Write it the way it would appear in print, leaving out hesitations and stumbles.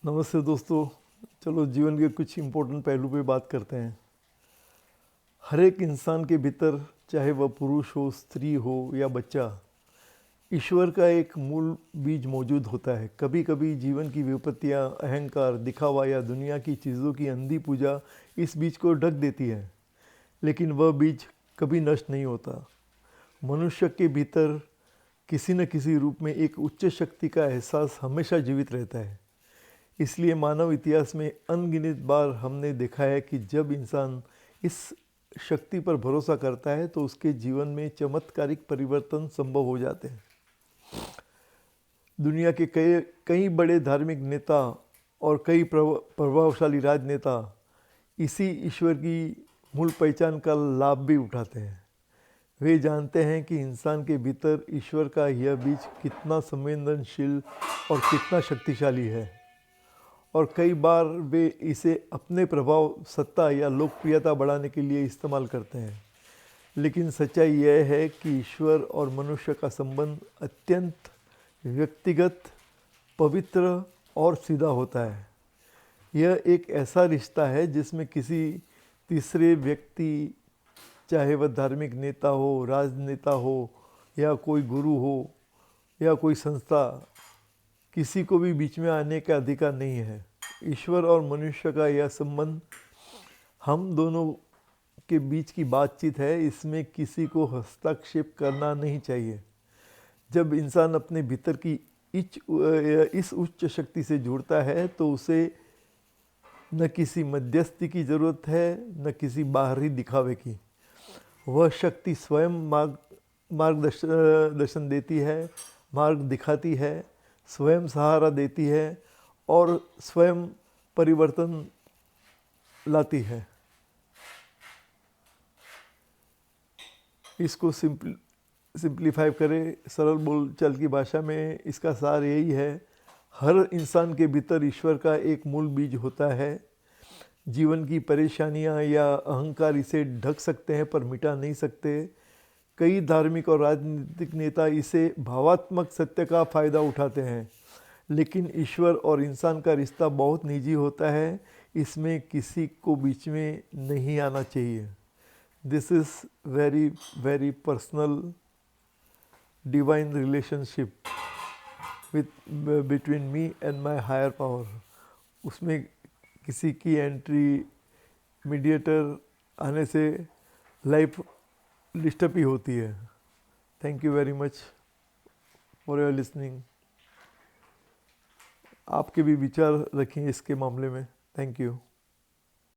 नमस्ते दोस्तों। चलो जीवन के कुछ इम्पोर्टेंट पहलू पे बात करते हैं। हर एक इंसान के भीतर, चाहे वह पुरुष हो, स्त्री हो या बच्चा, ईश्वर का एक मूल बीज मौजूद होता है। कभी कभी जीवन की विपत्तियां, अहंकार, दिखावा या दुनिया की चीज़ों की अंधी पूजा इस बीज को ढक देती है, लेकिन वह बीज कभी नष्ट नहीं होता। मनुष्य के भीतर किसी न किसी रूप में एक उच्च शक्ति का एहसास हमेशा जीवित रहता है। इसलिए मानव इतिहास में अनगिनत बार हमने देखा है कि जब इंसान इस शक्ति पर भरोसा करता है तो उसके जीवन में चमत्कारिक परिवर्तन संभव हो जाते हैं। दुनिया के कई कई बड़े धार्मिक नेता और कई प्रभावशाली राजनेता इसी ईश्वर की मूल पहचान का लाभ भी उठाते हैं। वे जानते हैं कि इंसान के भीतर ईश्वर का यह बीज कितना संवेदनशील और कितना शक्तिशाली है, और कई बार वे इसे अपने प्रभाव, सत्ता या लोकप्रियता बढ़ाने के लिए इस्तेमाल करते हैं। लेकिन सच्चाई यह है कि ईश्वर और मनुष्य का संबंध अत्यंत व्यक्तिगत, पवित्र और सीधा होता है। यह एक ऐसा रिश्ता है जिसमें किसी तीसरे व्यक्ति, चाहे वह धार्मिक नेता हो, राजनेता हो या कोई गुरु हो या कोई संस्था, किसी को भी बीच में आने का अधिकार नहीं है। ईश्वर और मनुष्य का यह संबंध हम दोनों के बीच की बातचीत है। इसमें किसी को हस्तक्षेप करना नहीं चाहिए। जब इंसान अपने भीतर की इस उच्च शक्ति से जुड़ता है तो उसे न किसी मध्यस्थी की ज़रूरत है, न किसी बाहरी दिखावे की। वह शक्ति स्वयं मार्गदर्शन देती है, मार्ग दिखाती है, स्वयं सहारा देती है और स्वयं परिवर्तन लाती है। इसको सिंप्लीफाई करें, सरल बोलचाल की भाषा में इसका सार यही है: हर इंसान के भीतर ईश्वर का एक मूल बीज होता है। जीवन की परेशानियां या अहंकार इसे ढक सकते हैं पर मिटा नहीं सकते। कई धार्मिक और राजनीतिक नेता इसे भावात्मक सत्य का फ़ायदा उठाते हैं, लेकिन ईश्वर और इंसान का रिश्ता बहुत निजी होता है। इसमें किसी को बीच में नहीं आना चाहिए। This is very very personal divine relationship with between me and my higher power. उसमें किसी की एंट्री, मीडिएटर आने से लाइफ डिस्टर्ब ही होती है। Thank you very much for your listening. आपके भी विचार रखें इसके मामले में। Thank you.